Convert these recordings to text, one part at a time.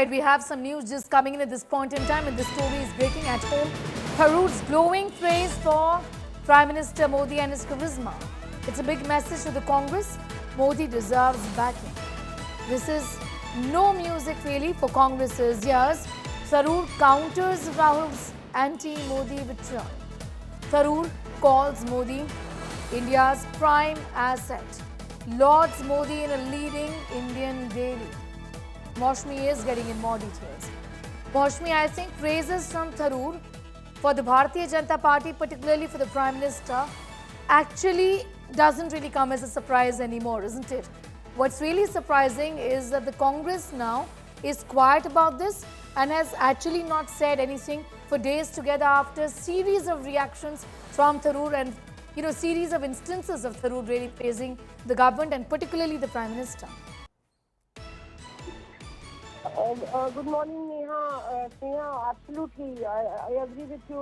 right, we have some news just coming in at this point in time, and this story is breaking at home. Tharoor's glowing praise for Prime Minister Modi and his charisma. It's a big message to the Congress. Modi deserves backing. This is no music really for Congress's ears. Tharoor counters Rahul's anti-Modi vitriol. Tharoor calls Modi India's prime asset. Lauds Modi in a leading Indian daily. Maushmi is getting in more details. Maushmi, I think praises from Tharoor for the Bharatiya Janata Party, particularly for the Prime Minister, actually doesn't really come as a surprise anymore, isn't it? What's really surprising is that the Congress now is quiet about this and has actually not said anything for days together after a series of reactions from Tharoor and series of instances of Tharoor really praising the government and particularly the Prime Minister. Good morning, Neha. Neha, absolutely. I agree with you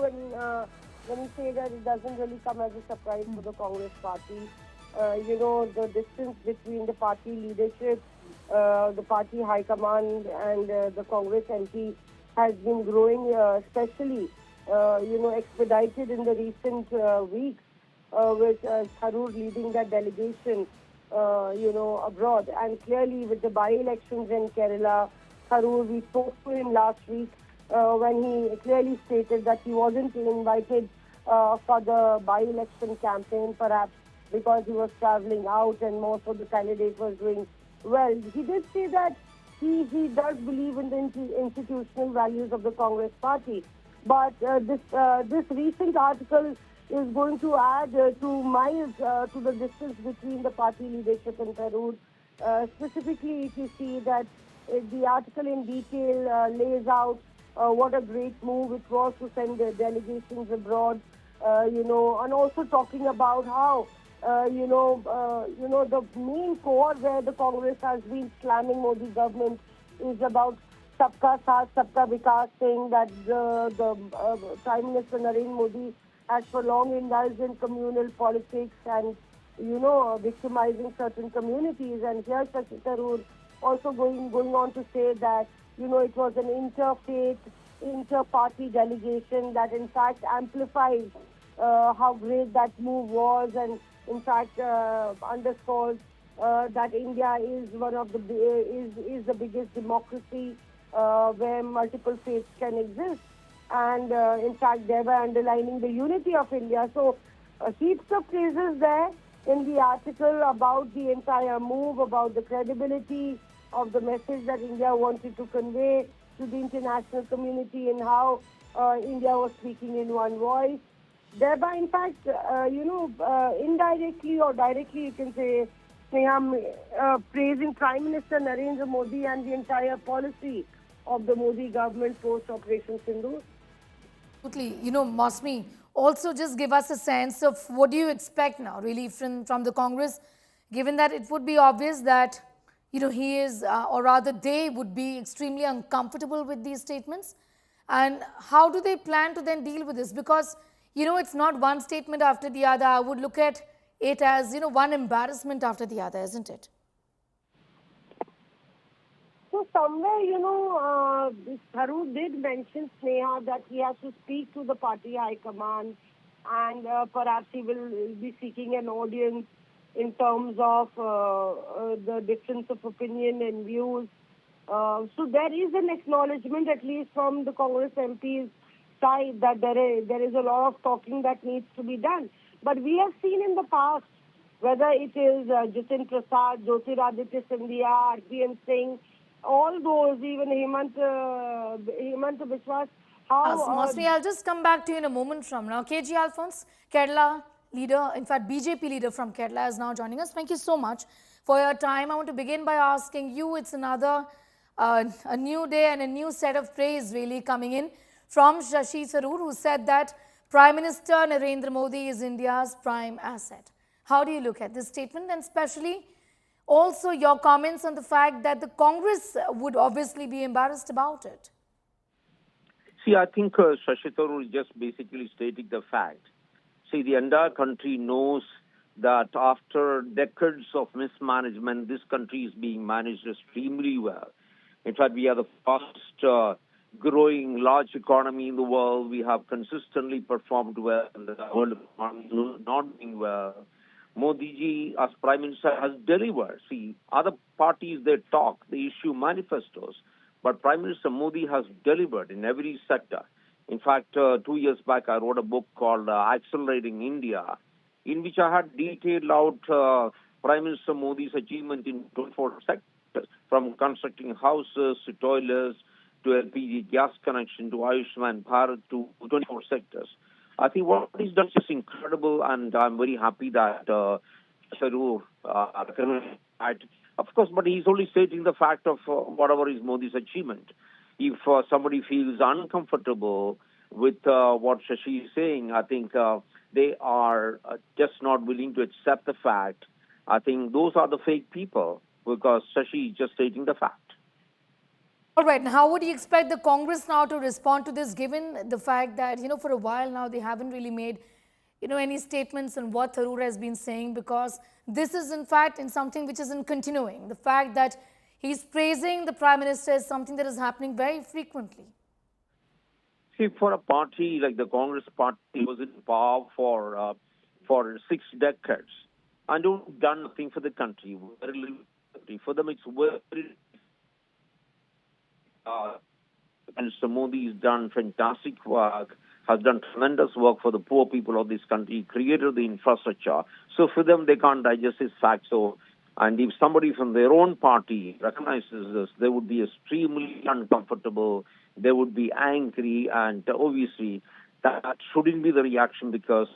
when you say that it doesn't really come as a surprise for the Congress party. The distance between the party leadership, the party high command and the Congress MP has been growing, especially, expedited in the recent weeks with Tharoor leading that delegation, abroad. And clearly with the by-elections in Kerala, Tharoor, we spoke to him last week when he clearly stated that he wasn't invited for the by-election campaign, perhaps because he was traveling out and most of the candidates was doing well. He did say that he does believe in the institutional values of the Congress party. But this recent article is going to add 2 miles to the distance between the party leadership and Tharoor. Specifically, if you see that the article in detail lays out what a great move it was to send the delegations abroad, and also talking about how, the main core where the Congress has been slamming Modi government is about Sabka Saath, Sabka Vikas, saying that the Prime Minister Narendra Modi has for long indulged in communal politics and, victimizing certain communities. And here Shashi Tharoor also going on to say that, it was an interfaith, inter-party delegation that in fact amplifies how great that move was and in fact underscores that India is one of the biggest democracy where multiple faiths can exist. And in fact, thereby underlining the unity of India. So heaps of praises there in the article about the entire move, about the credibility of the message that India wanted to convey to the international community and how India was speaking in one voice. Thereby, in fact, indirectly or directly, you can say, praising Prime Minister Narendra Modi and the entire policy of the Modi government post-Operation Sindoor. Absolutely. Maushmi, also just give us a sense of what do you expect now really from the Congress, given that it would be obvious that, he is, or rather they would be extremely uncomfortable with these statements. And how do they plan to then deal with this? Because, it's not one statement after the other. I would look at it as, one embarrassment after the other, isn't it? So somewhere, Tharoor did mention, Sneha, that he has to speak to the party high command and perhaps he will be seeking an audience in terms of the difference of opinion and views. So there is an acknowledgement, at least from the Congress MPs side, that there is a lot of talking that needs to be done. But we have seen in the past, whether it is Jitin Prasad, Jyotiraditya Scindia, RPN Singh, all those, even Hemant Biswas, Maushmi, I'll just come back to you in a moment from now. KG Alphonse, Kerala leader, in fact, BJP leader from Kerala is now joining us. Thank you so much for your time. I want to begin by asking you, it's another, a new day and a new set of praise really coming in from Shashi Tharoor, who said that Prime Minister Narendra Modi is India's prime asset. How do you look at this statement, and especially also your comments on the fact that the Congress would obviously be embarrassed about it? See, I think Shashi Tharoor is just basically stating the fact. See, the entire country knows that after decades of mismanagement, this country is being managed extremely well. In fact, we are the fastest growing large economy in the world. We have consistently performed well. The world economy is not doing well. Modi ji, as Prime Minister, has delivered. See, other parties, they talk, they issue manifestos. But Prime Minister Modi has delivered in every sector. In fact, 2 years back, I wrote a book called Accelerating India, in which I had detailed out Prime Minister Modi's achievement in 24 sectors, from constructing houses to toilets to LPG gas connection to Ayushman Bharat to 24 sectors. I think what he's done is just incredible, and I'm very happy that Tharoor recognized that. Of course, but he's only stating the fact of whatever is Modi's achievement. If somebody feels uncomfortable with what Shashi is saying, I think they are just not willing to accept the fact. I think those are the fake people, because Shashi is just stating the fact. All right, and how would you expect the Congress now to respond to this, given the fact that, for a while now they haven't really made, any statements on what Tharoor has been saying, because this is in fact in something which isn't continuing. The fact that he's praising the Prime Minister is something that is happening very frequently. See, for a party like the Congress party was in power for 6 decades and done nothing for the country, very little. For them, it's very. Mr. Modi has done fantastic work, has done tremendous work for the poor people of this country, created the infrastructure. So for them, they can't digest this fact. So, and if somebody from their own party recognizes this, they would be extremely uncomfortable. They would be angry, and obviously that shouldn't be the reaction, because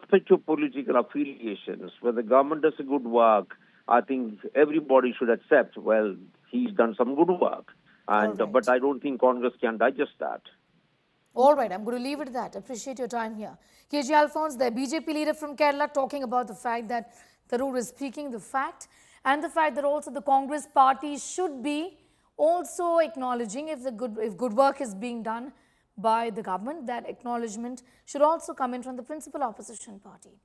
respect to political affiliations, where the government does a good work, I think everybody should accept, well, he's done some good work. And right. But I don't think Congress can digest that. All right, I'm going to leave it at that. Appreciate your time here. KG Alphonse, the BJP leader from Kerala, talking about the fact that Tharoor is speaking the fact, and the fact that also the Congress party should be also acknowledging if good work is being done by the government, that acknowledgement should also come in from the principal opposition party.